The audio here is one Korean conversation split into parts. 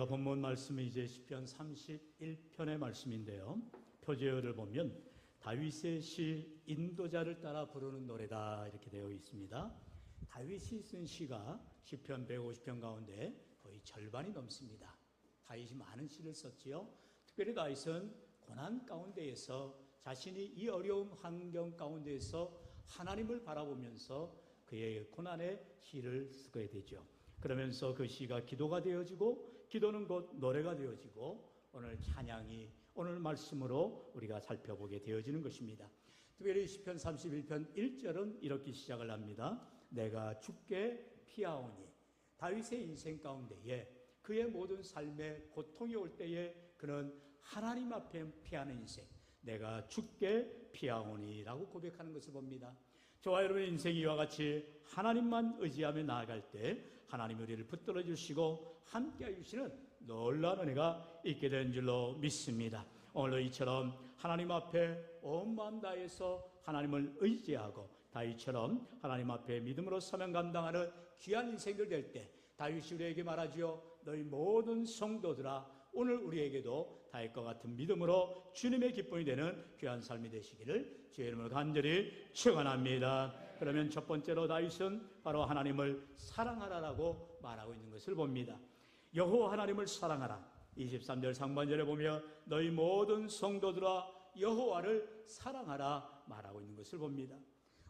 우리가 본문 말씀은 이제 시편 31편의 말씀인데요. 표제어를 보면 다윗의 시 인도자를 따라 부르는 노래다 이렇게 되어 있습니다. 다윗이 쓴 시가 시편 150편 가운데 거의 절반이 넘습니다. 다윗이 많은 시를 썼지요. 특별히 다윗은 고난 가운데에서 자신이 이 어려운 환경 가운데에서 하나님을 바라보면서 그의 고난의 시를 쓰게 되죠. 그러면서 그 시가 기도가 되어지고 기도는 곧 노래가 되어지고 오늘 찬양이 오늘 말씀으로 우리가 살펴보게 되어지는 것입니다. 특별히 시편 31편 1절은 이렇게 시작을 합니다. 내가 주께 피하오니. 다윗의 인생 가운데에 그의 모든 삶에 고통이 올 때에 그는 하나님 앞에 피하는 인생, 내가 주께 피하오니 라고 고백하는 것을 봅니다. 저와 여러분의 인생이 이와 같이 하나님만 의지하며 나아갈 때 하나님이 우리를 붙들어 주시고 함께해 주시는 놀라운 은혜가 있게 된 줄로 믿습니다. 오늘도 이처럼 하나님 앞에 온 마음 다해서 하나님을 의지하고 다윗처럼 하나님 앞에 믿음으로 사명 감당하는 귀한 인생들 될 때 다윗이 우리에게 말하지요. 너희 모든 성도들아, 오늘 우리에게도 다윗과 같은 믿음으로 주님의 기쁨이 되는 귀한 삶이 되시기를 주의 이름으로 간절히 축원합니다. 그러면 첫 번째로 다윗은 바로 하나님을 사랑하라라고 말하고 있는 것을 봅니다. 여호와 하나님을 사랑하라. 23절 상반절에 보면 너희 모든 성도들아 여호와를 사랑하라 말하고 있는 것을 봅니다.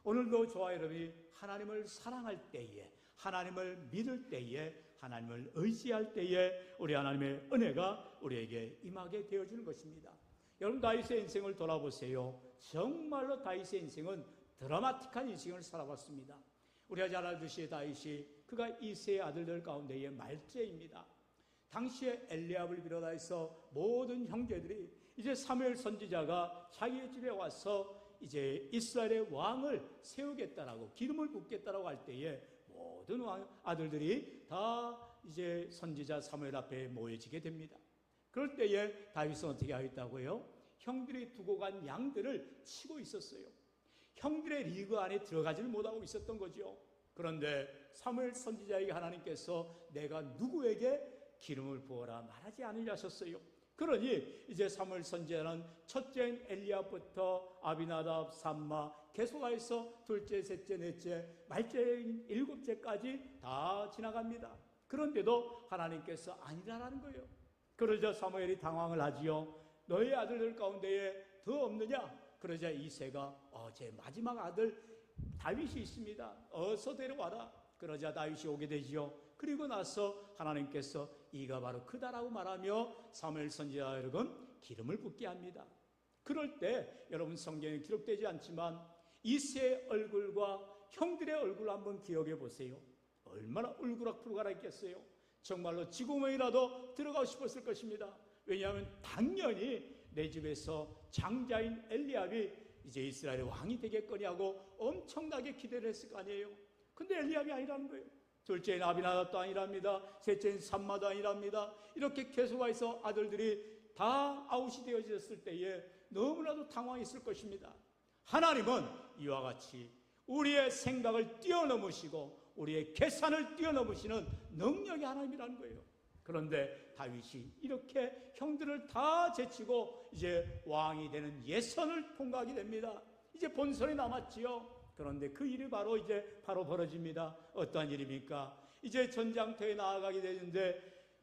오늘도 저와 여러분이 하나님을 사랑할 때에, 하나님을 믿을 때에, 하나님을 의지할 때에 우리 하나님의 은혜가 우리에게 임하게 되어주는 것입니다. 여러분 다윗의 인생을 돌아보세요. 정말로 다윗의 인생은 드라마틱한 인생을 살아봤습니다. 우리가 잘 알듯이 다윗이 그가 이세의 아들들 가운데의 말째입니다. 당시에 엘리압을 비롯해서 모든 형제들이 이제 사무엘 선지자가 자기의 집에 와서 이제 이스라엘의 왕을 세우겠다라고 기름을 붓겠다라고 할 때에 모든 아들들이 다 이제 선지자 사무엘 앞에 모여지게 됩니다. 그럴 때에 다윗은 어떻게 하였다고요? 형들이 두고 간 양들을 치고 있었어요. 형들의 리그 안에 들어가지를 못하고 있었던 거죠. 그런데 사무엘 선지자에게 하나님께서 내가 누구에게 기름을 부어라 말하지 않으려 하셨어요. 그러니 이제 사무엘 선지자는 첫째인 엘리압부터 아비나답, 삼마 계속해서 둘째, 셋째, 넷째, 말째인 일곱째까지 다 지나갑니다. 그런데도 하나님께서 아니라라는 거예요. 그러자 사무엘이 당황을 하지요. 너희 아들들 가운데에 더 없느냐? 그러자 이새가 제 마지막 아들 다윗이 있습니다. 어서 데려와라. 그러자 다윗이 오게 되지요. 그리고 나서 하나님께서 이가 바로 그다라고 말하며 사무엘 선지자 여러분 기름을 붓게 합니다. 그럴 때 여러분 성경에 기록되지 않지만 이새의 얼굴과 형들의 얼굴을 한번 기억해 보세요. 얼마나 울그락불그락했겠어요. 정말로 지구멍이라도 들어가고 싶었을 것입니다. 왜냐하면 당연히 내 집에서 장자인 엘리압이 이제 이스라엘의 왕이 되겠거니 하고 엄청나게 기대를 했을 거 아니에요. 근데 엘리압이 아니라는 거예요. 둘째인 아비나답도 아니랍니다. 셋째인 삼마도 아니랍니다. 이렇게 계속해서 아들들이 다 아웃이 되어졌을 때에 너무나도 당황했을 것입니다. 하나님은 이와 같이 우리의 생각을 뛰어넘으시고 우리의 계산을 뛰어넘으시는 능력의 하나님이라는 거예요. 그런데 다윗이 이렇게 형들을 다 제치고 이제 왕이 되는 예선을 통과하게 됩니다. 이제 본선이 남았지요. 그런데 그 일이 바로 벌어집니다. 어떠한 일입니까? 이제 전장터에 나아가게 되는데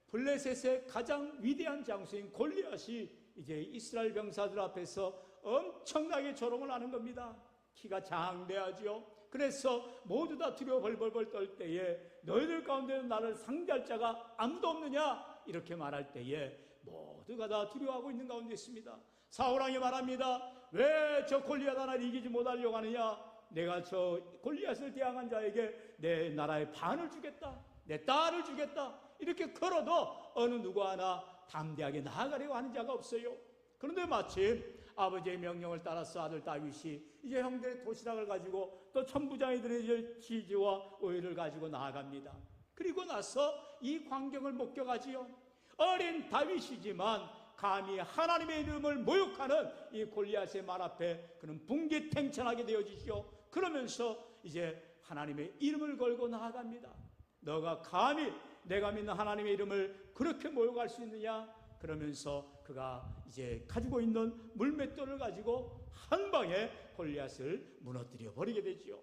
블레셋의 가장 위대한 장수인 골리앗이 이제 이스라엘 병사들 앞에서 엄청나게 조롱을 하는 겁니다. 키가 장대하지요. 그래서 모두 다 두려워 벌벌벌 떨 때에 너희들 가운데는 나를 상대할 자가 아무도 없느냐? 이렇게 말할 때에 모두가 다 두려워하고 있는 가운데 있습니다. 사울왕이 말합니다. 왜 저 골리앗 하나를 이기지 못하려고 하느냐? 내가 저 골리앗을 대항한 자에게 내 나라의 반을 주겠다. 내 딸을 주겠다. 이렇게 걸어도 어느 누구 하나 담대하게 나아가려고 하는 자가 없어요. 그런데 마침 아버지의 명령을 따라서 아들 다윗이 이제 형들의 도시락을 가지고 또 천부장이들의 치즈와 오일을 가지고 나아갑니다. 그리고 나서 이 광경을 목격하지요. 어린 다윗이지만 감히 하나님의 이름을 모욕하는 이 골리앗의 말 앞에 그는 분기탱천하게 되어지죠. 그러면서 이제 하나님의 이름을 걸고 나아갑니다. 너가 감히 내가 믿는 하나님의 이름을 그렇게 모욕할 수 있느냐? 그러면서 그가 이제 가지고 있는 물맷돌을 가지고 한 방에 골리앗을 무너뜨려 버리게 되지요.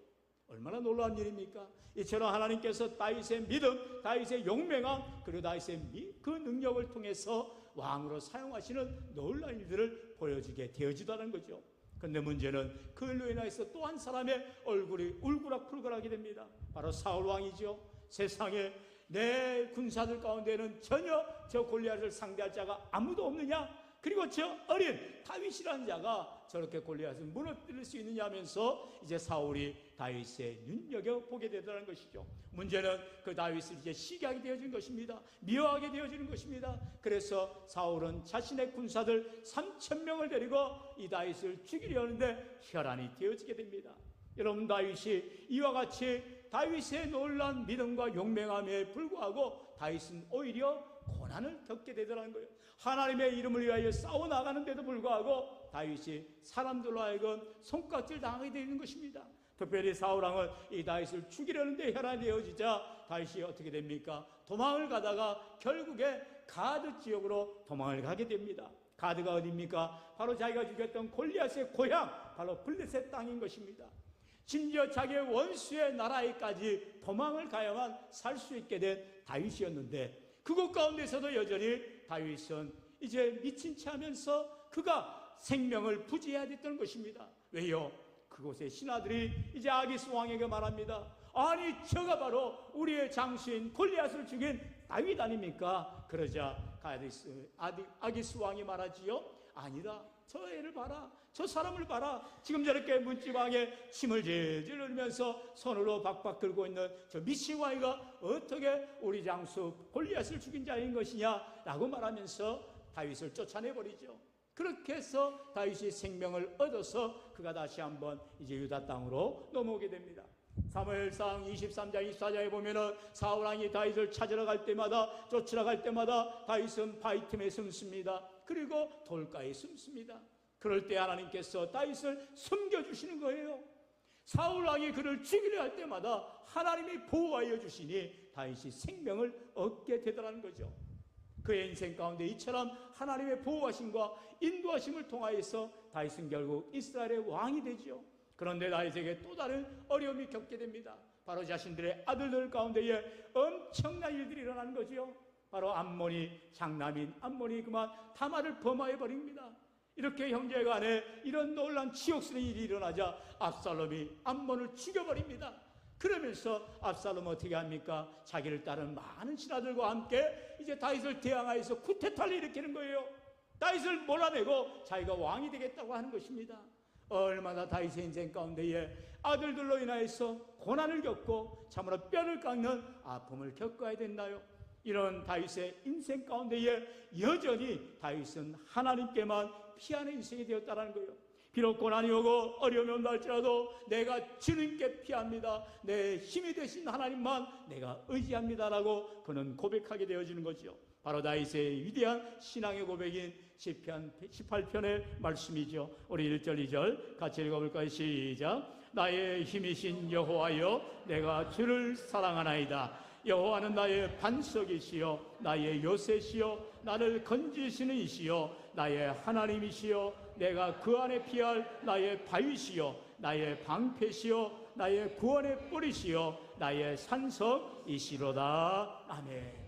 얼마나 놀라운 일입니까? 이처럼 하나님께서 다윗의 믿음, 다윗의 용맹함, 그리고 다윗의 그 능력을 통해서 왕으로 사용하시는 놀라운 일들을 보여주게 되어지다는 거죠. 그런데 문제는 그걸로 인해서 또 한 사람의 얼굴이 울그락불그락하게 됩니다. 바로 사울 왕이죠. 세상에 내 군사들 가운데는 전혀 저 골리앗을 상대할 자가 아무도 없느냐? 그리고 저 어린 다윗이라는 자가 저렇게 골리앗을 무너뜨릴 수 있느냐 하면서 이제 사울이 다윗의 눈여겨보게 되더라는 것이죠. 문제는 그 다윗을 이제 시기하게 되어진 것입니다. 미워하게 되어지는 것입니다. 그래서 사울은 자신의 군사들 3,000명을 데리고 이 다윗을 죽이려 하는데 혈안이 되어지게 됩니다. 여러분, 다윗이 이와 같이 다윗의 놀라운 믿음과 용맹함에 불구하고 다윗은 오히려 고난을 겪게 되더라는 거예요. 하나님의 이름을 위하여 싸워나가는데도 불구하고 다윗이 사람들로 하여금 손깍질 당하게 되는 것입니다. 특별히 사울왕은 이 다윗을 죽이려는데 혈안이 되어지자 다윗이 어떻게 됩니까? 도망을 가다가 결국에 가드 지역으로 도망을 가게 됩니다. 가드가 어디입니까? 바로 자기가 죽였던 골리앗의 고향, 바로 블레셋 땅인 것입니다. 심지어 자기의 원수의 나라에까지 도망을 가야만 살 수 있게 된 다윗이었는데 그곳 가운데서도 여전히 다윗은 이제 미친 채 하면서 그가 생명을 부지해야 됐던 것입니다. 왜요? 그곳의 신하들이 이제 아기스 왕에게 말합니다. 아니, 저가 바로 우리의 장수인 골리앗을 죽인 다윗 아닙니까? 그러자 아기스 왕이 말하지요. 아니다. 저 애를 봐라. 저 사람을 봐라. 지금 저렇게 문지방에 침을 질질 흘리면서 손으로 박박 들고 있는 저 미치광이가 어떻게 우리 장수 골리앗을 죽인 자인 것이냐 라고 말하면서 다윗을 쫓아내버리죠. 그렇게 해서 다윗이 생명을 얻어서 그가 다시 한번 이제 유다 땅으로 넘어오게 됩니다. 사무엘상 23장 24장에 보면은 사울왕이 다윗을 찾으러 갈 때마다, 쫓으러 갈 때마다 다윗은 바위 틈에 숨습니다. 그리고 돌가에 숨습니다. 그럴 때 하나님께서 다윗을 숨겨주시는 거예요. 사울왕이 그를 죽이려 할 때마다 하나님이 보호하여 주시니 다윗이 생명을 얻게 되더라는 거죠. 그의 인생 가운데 이처럼 하나님의 보호하심과 인도하심을 통하여서 다윗은 결국 이스라엘의 왕이 되죠. 그런데 다윗에게 또 다른 어려움이 겪게 됩니다. 바로 자신들의 아들들 가운데에 엄청난 일들이 일어나는 거죠. 바로 암몬이, 장남인 암몬이 그만 다말을 범하여 버립니다. 이렇게 형제간에 이런 놀란 치욕스러운 일이 일어나자 압살롬이 암몬을 죽여버립니다. 그러면서 압살롬은 어떻게 합니까? 자기를 따른 많은 신하들과 함께 이제 다윗을 대항하여서 쿠데타를 일으키는 거예요. 다윗을 몰아내고 자기가 왕이 되겠다고 하는 것입니다. 얼마나 다윗의 인생 가운데에 아들들로 인하여서 고난을 겪고 참으로 뼈를 깎는 아픔을 겪어야 된다요. 이런 다윗의 인생 가운데에 여전히 다윗은 하나님께만 피하는 인생이 되었다는 거예요. 비록 고난이 오고 어려움이 온다 할지라도 내가 주님께 피합니다. 내 힘이 되신 하나님만 내가 의지합니다라고 그는 고백하게 되어지는 거죠. 바로 다윗의 위대한 신앙의 고백인 시편 18편의 말씀이죠. 우리 1절 2절 같이 읽어볼까요? 시작. 나의 힘이신 여호와여, 내가 주를 사랑하나이다. 여호와는 나의 반석이시여, 나의 요새시여, 나를 건지시는 이시여, 나의 하나님이시여, 내가 그 안에 피할 나의 바위시여, 나의 방패시여, 나의 구원의 뿌리시여, 나의 산성이시로다. 아멘.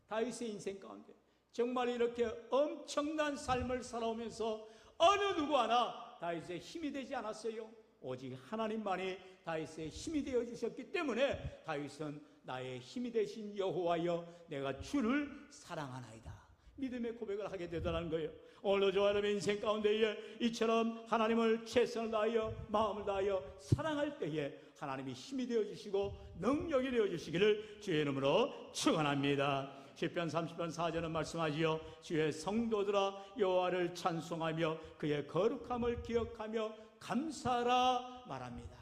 다윗의 인생 가운데 정말 이렇게 엄청난 삶을 살아오면서 어느 누구 하나 다윗의 힘이 되지 않았어요. 오직 하나님만이 다윗의 힘이 되어 주셨기 때문에 다윗은 나의 힘이 되신 여호와여, 내가 주를 사랑하나이다. 믿음의 고백을 하게 되더라는 거예요. 오늘도 저와 여러분의 인생 가운데에 이처럼 하나님을 최선을 다하여 마음을 다하여 사랑할 때에 하나님이 힘이 되어 주시고 능력이 되어 주시기를 주의 이름으로 축원합니다. 시편 30편 4절은 말씀하지요. 주의 성도들아 여호와를 찬송하며 그의 거룩함을 기억하며 감사하라 말합니다.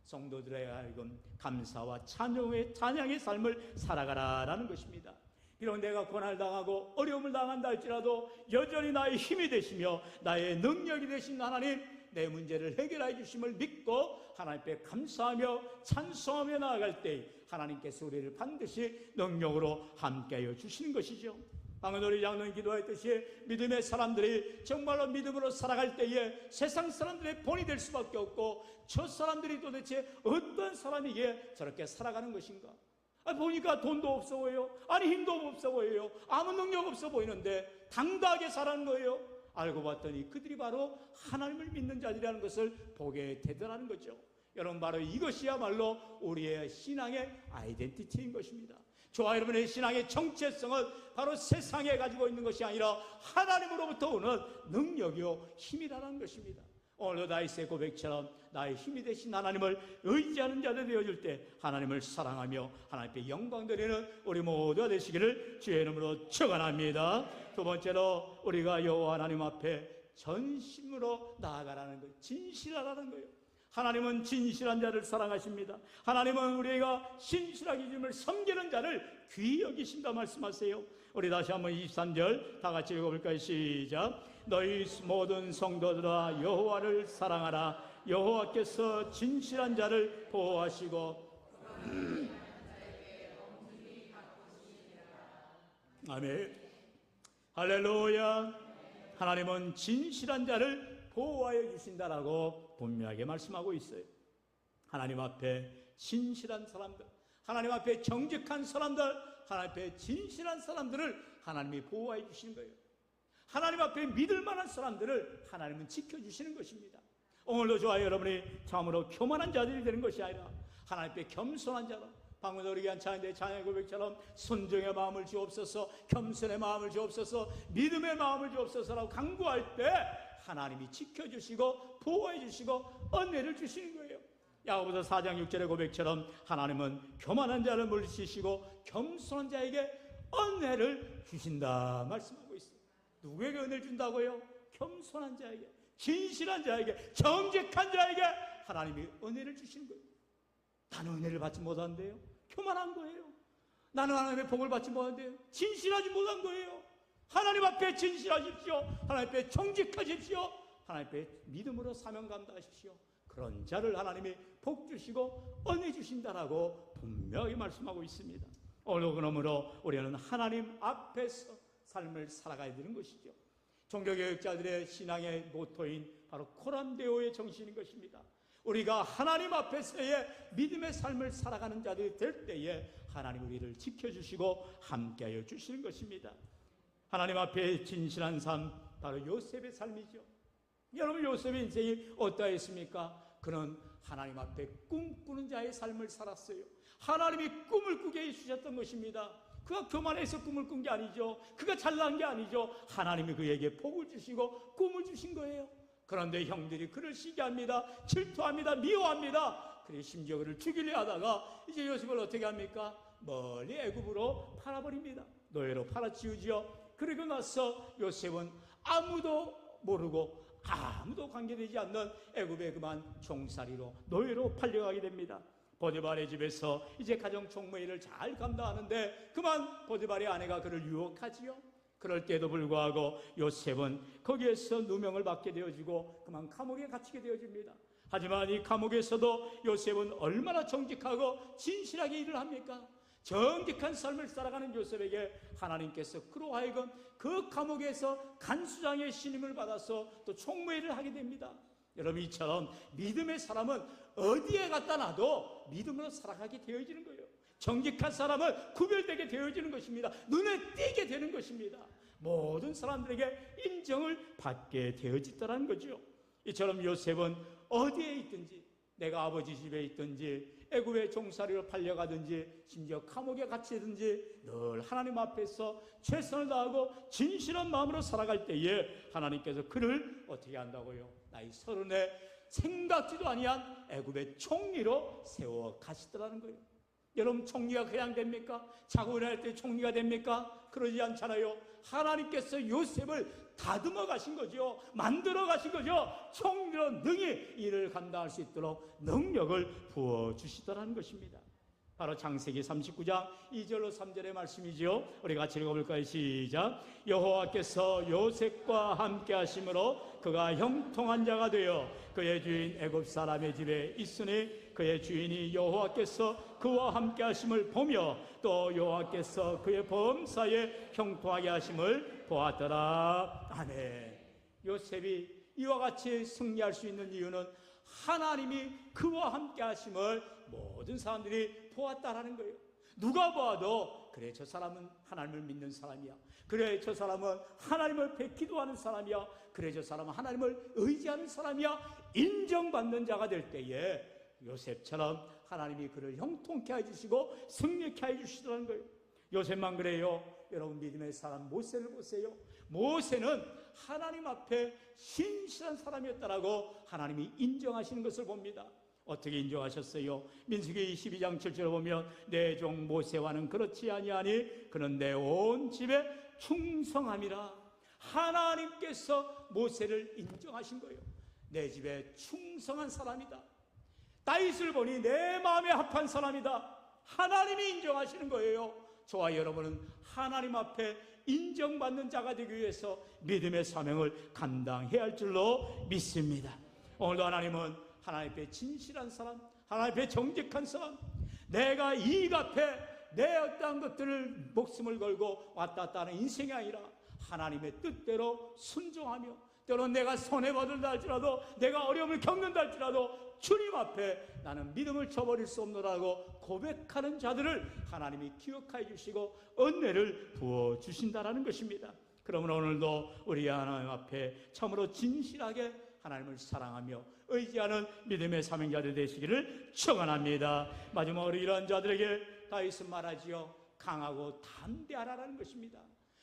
성도들의 하여금 감사와 찬양의 삶을 살아가라라는 것입니다. 비록 내가 고난을 당하고 어려움을 당한다 할지라도 여전히 나의 힘이 되시며 나의 능력이 되신 하나님, 내 문제를 해결해 주심을 믿고 하나님께 감사하며 찬송하며 나아갈 때 하나님께서 우리를 반드시 능력으로 함께하여 주시는 것이죠. 방금 우리 장로님 기도했듯이 믿음의 사람들이 정말로 믿음으로 살아갈 때에 세상 사람들의 본이 될 수밖에 없고, 저 사람들이 도대체 어떤 사람이기에 저렇게 살아가는 것인가? 보니까 돈도 없어 보여요. 힘도 없어 보여요. 아무 능력 없어 보이는데 당당하게 살아가는 거예요. 알고 봤더니 그들이 바로 하나님을 믿는 자들이라는 것을 보게 되더라는 거죠. 여러분, 바로 이것이야말로 우리의 신앙의 아이덴티티인 것입니다. 저와 여러분의 신앙의 정체성은 바로 세상에 가지고 있는 것이 아니라 하나님으로부터 오는 능력이요 힘이라는 것입니다. 오늘도 다윗의 고백처럼 나의 힘이 되신 하나님을 의지하는 자들 되어줄 때 하나님을 사랑하며 하나님께 영광 드리는 우리 모두가 되시기를 주의 이름으로 축원합니다. 두 번째로 우리가 여호와 하나님 앞에 전심으로 나아가라는 거예요. 진실하라는 거예요. 하나님은 진실한 자를 사랑하십니다. 하나님은 우리가 신실하게 주님을 섬기는 자를 귀히 여기신다 말씀하세요. 우리 다시 한번 23절 다 같이 읽어볼까요? 시작. 너희 모든 성도들아 여호와를 사랑하라. 여호와께서 진실한 자를 보호하시고 아멘. 할렐루야. 하나님은 진실한 자를 보호하여 주신다라고 분명하게 말씀하고 있어요. 하나님 앞에 진실한 사람들, 하나님 앞에 정직한 사람들, 하나님 앞에 진실한 사람들을 하나님이 보호하여 주시는 거예요. 하나님 앞에 믿을 만한 사람들을 하나님은 지켜주시는 것입니다. 오늘도 저와 여러분이 참으로 교만한 자들이 되는 것이 아니라 하나님 앞에 겸손한 자로, 방금 우리 한 찬양의 고백처럼 순종의 마음을 주옵소서, 겸손의 마음을 주옵소서, 믿음의 마음을 주옵소서라고 간구할 때 하나님이 지켜주시고 보호해 주시고 은혜를 주시는 거예요. 야고보서 4장 6절의 고백처럼 하나님은 교만한 자를 물리치시고 겸손한 자에게 은혜를 주신다 말씀하고 있어요. 누구에게 은혜를 준다고요? 겸손한 자에게, 진실한 자에게, 정직한 자에게 하나님이 은혜를 주시는 거예요. 나는 은혜를 받지 못한대요. 교만한 거예요. 나는 하나님의 복을 받지 못한대요. 진실하지 못한 거예요. 하나님 앞에 진실하십시오. 하나님 앞에 정직하십시오. 하나님 앞에 믿음으로 사명 감당하십시오. 그런 자를 하나님이 복 주시고 은혜 주신다라고 분명히 말씀하고 있습니다. 오늘 그러므로 우리는 하나님 앞에서 삶을 살아가야 되는 것이죠. 종교개혁자들의 신앙의 모토인 바로 코란데오의 정신인 것입니다. 우리가 하나님 앞에서의 믿음의 삶을 살아가는 자들이 될 때에 하나님 우리를 지켜주시고 함께하여 주시는 것입니다. 하나님 앞에 진실한 삶, 바로 요셉의 삶이죠. 여러분, 요셉의 인생이 어떠했습니까? 그는 하나님 앞에 꿈꾸는 자의 삶을 살았어요. 하나님이 꿈을 꾸게 해주셨던 것입니다. 그가 교만해서 꿈을 꾼 게 아니죠. 그가 잘난 게 아니죠. 하나님이 그에게 복을 주시고 꿈을 주신 거예요. 그런데 형들이 그를 시기합니다. 질투합니다. 미워합니다. 그리고 심지어 그를 죽이려 하다가 이제 요셉을 어떻게 합니까? 멀리 애굽으로 팔아버립니다. 노예로 팔아치우지요. 그리고 나서 요셉은 아무도 모르고 아무도 관계되지 않는 애굽의 그만 종살이로 노예로 팔려가게 됩니다. 보디발의 집에서 이제 가정 총무일을 잘 감당하는데 그만 보디발의 아내가 그를 유혹하지요. 그럴 때도 불구하고 요셉은 거기에서 누명을 받게 되어지고 그만 감옥에 갇히게 되어집니다. 하지만 이 감옥에서도 요셉은 얼마나 정직하고 진실하게 일을 합니까? 정직한 삶을 살아가는 요셉에게 하나님께서 그로 하여금 그 감옥에서 간수장의 신임을 받아서 또 총무일을 하게 됩니다. 여러분, 이처럼 믿음의 사람은 어디에 갖다 놔도 믿음으로 살아가게 되어지는 거예요. 정직한 사람은 구별되게 되어지는 것입니다. 눈에 띄게 되는 것입니다. 모든 사람들에게 인정을 받게 되어지더라는 거죠. 이처럼 요셉은 어디에 있든지, 내가 아버지 집에 있든지 애굽의 종살이로 팔려가든지 심지어 감옥에 갇히든지 늘 하나님 앞에서 최선을 다하고 진실한 마음으로 살아갈 때에 하나님께서 그를 어떻게 한다고요? 나이 30에 생각지도 아니한 애굽의 총리로 세워 가시더라는 거예요. 여러분, 총리가 그냥 됩니까? 자고 일어날 때 총리가 됩니까? 그러지 않잖아요. 하나님께서 요셉을 다듬어 가신 거죠. 만들어 가신 거죠. 총리로 능히 일을 감당할 수 있도록 능력을 부어주시더라는 것입니다. 바로 창세기 39장 2절로 3절의 말씀이죠. 우리 같이 읽어볼까요? 시작. 여호와께서 요셉과 함께 하심으로 그가 형통한 자가 되어 그의 주인 애굽 사람의 집에 있으니 그의 주인이 여호와께서 그와 함께 하심을 보며 또 여호와께서 그의 범사에 형통하게 하심을 보았더라. 아멘. 요셉이 이와 같이 승리할 수 있는 이유는 하나님이 그와 함께 하심을 모든 사람들이 보았다라는 거예요. 누가 보아도 그래 저 사람은 하나님을 믿는 사람이야, 그래 저 사람은 하나님을 뵙기도 사람이야, 그래 저 사람은 하나님을 의지하는 사람이야, 인정받는 자가 될 때에 요셉처럼 하나님이 그를 형통케 해주시고 승리케 해주시더라는 거예요. 요셉만 그래요. 여러분 믿음의 사람 모세를 보세요. 모세는 하나님 앞에 신실한 사람이었다라고 하나님이 인정하시는 것을 봅니다. 어떻게 인정하셨어요? 민수기 22장 7절을 보면 내 종 모세와는 그렇지 아니하니 그는 내 온 집에 충성함이라. 하나님께서 모세를 인정하신 거예요. 내 집에 충성한 사람이다. 다윗을 보니 내 마음에 합한 사람이다. 하나님이 인정하시는 거예요. 저와 여러분은 하나님 앞에 인정받는 자가 되기 위해서 믿음의 사명을 감당해야 할 줄로 믿습니다. 오늘도 하나님은 하나님 앞에 진실한 사람, 하나님 앞에 정직한 사람, 내가 이익 앞에 내 어떠한 것들을 목숨을 걸고 왔다 갔다 하는 인생이 아니라 하나님의 뜻대로 순종하며 때로는 내가 손해받는다 할지라도 내가 어려움을 겪는다 할지라도 주님 앞에 나는 믿음을 저버릴 수 없노라고 고백하는 자들을 하나님이 기억하여 주시고 은혜를 부어주신다라는 것입니다. 그러므로 오늘도 우리 하나님 앞에 참으로 진실하게 하나님을 사랑하며 의지하는 믿음의 사명자들 되시기를 축원합니다. 마지막으로 이런 자들에게 다윗은 말하지요. 강하고 담대하라는 것입니다.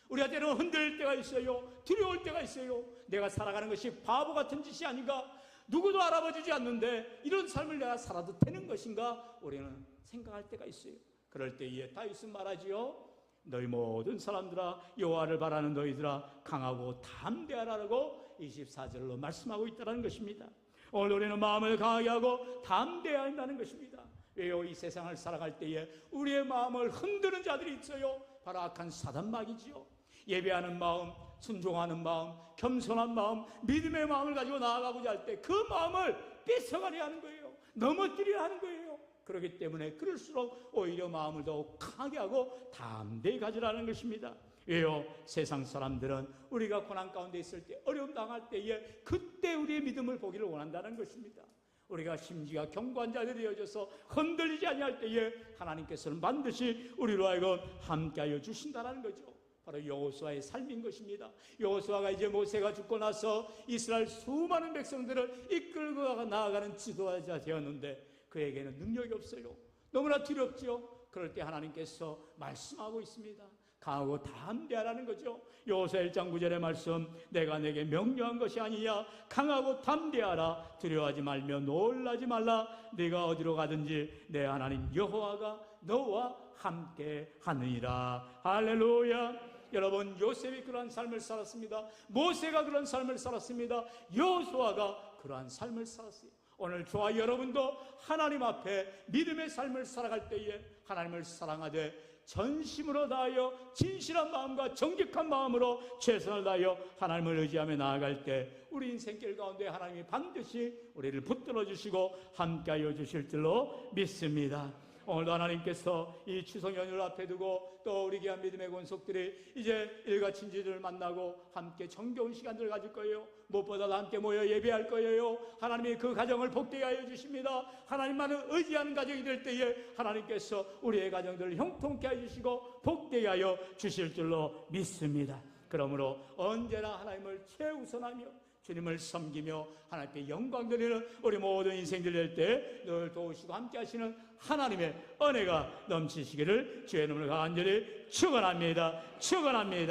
우리가 때로는 흔들릴 때가 있어요. 두려울 때가 있어요. 내가 살아가는 것이 바보 같은 짓이 아닌가? 누구도 알아봐주지 않는데 이런 삶을 내가 살아도 되는 것인가? 우리는 생각할 때가 있어요. 그럴 때에 다윗은 말하지요. 너희 모든 사람들아, 여호와를 바라는 너희들아, 강하고 담대하라고 24절로 말씀하고 있다는 것입니다. 오늘 우리는 마음을 강하게 하고 담대해야 한다는 것입니다. 왜요? 이 세상을 살아갈 때에 우리의 마음을 흔드는 자들이 있어요. 바로 악한 사단마귀지요. 예배하는 마음, 순종하는 마음, 겸손한 마음, 믿음의 마음을 가지고 나아가고자 할 때 그 마음을 뺏어가려 하는 거예요. 넘어뜨려야 하는 거예요. 그렇기 때문에 그럴수록 오히려 마음을 더욱 강하게 하고 담대히 가지라는 것입니다. 왜요? 세상 사람들은 우리가 고난 가운데 있을 때, 어려움 당할 때에 그때 우리의 믿음을 보기를 원한다는 것입니다. 우리가 심지가 견고한 자들이 되어져서 흔들리지 아니할 때에 하나님께서는 반드시 우리로 하여금 함께하여 주신다는 거죠. 바로 여호수아의 삶인 것입니다. 여호수아가 이제 모세가 죽고 나서 이스라엘 수많은 백성들을 이끌고 나아가는 지도자 되었는데 그에게는 능력이 없어요. 너무나 두렵죠. 그럴 때 하나님께서 말씀하고 있습니다. 강하고 담대하라는 거죠. 여호수아 1장 9절의 말씀, 내가 내게 명령한 것이 아니냐. 강하고 담대하라. 두려워하지 말며 놀라지 말라. 네가 어디로 가든지 내 하나님 여호와가 너와 함께 하느니라. 할렐루야. 여러분, 요셉이 그러한 삶을 살았습니다. 모세가 그런 삶을 살았습니다. 여호수아가 그러한 삶을 살았어요. 오늘 저와 여러분도 하나님 앞에 믿음의 삶을 살아갈 때에 하나님을 사랑하되 전심으로 다하여 진실한 마음과 정직한 마음으로 최선을 다하여 하나님을 의지하며 나아갈 때 우리 인생길 가운데 하나님이 반드시 우리를 붙들어 주시고 함께하여 주실 줄로 믿습니다. 오늘도 하나님께서 이 추석 연휴를 앞에 두고 또 우리 귀한 믿음의 권속들이 이제 일가 친지들을 만나고 함께 정겨운 시간들을 가질 거예요. 무엇보다도 함께 모여 예배할 거예요. 하나님이 그 가정을 복되게 하여 주십니다. 하나님만을 의지하는 가정이 될 때에 하나님께서 우리의 가정들을 형통케 해주시고 복되게 하여 주실 줄로 믿습니다. 그러므로 언제나 하나님을 최우선하며 주님을 섬기며 하나님께 영광 드리는 우리 모든 인생들 될 때 늘 도우시고 함께 하시는 하나님의 은혜가 넘치시기를 주의 이름으로 간절히 축원합니다. 축원합니다.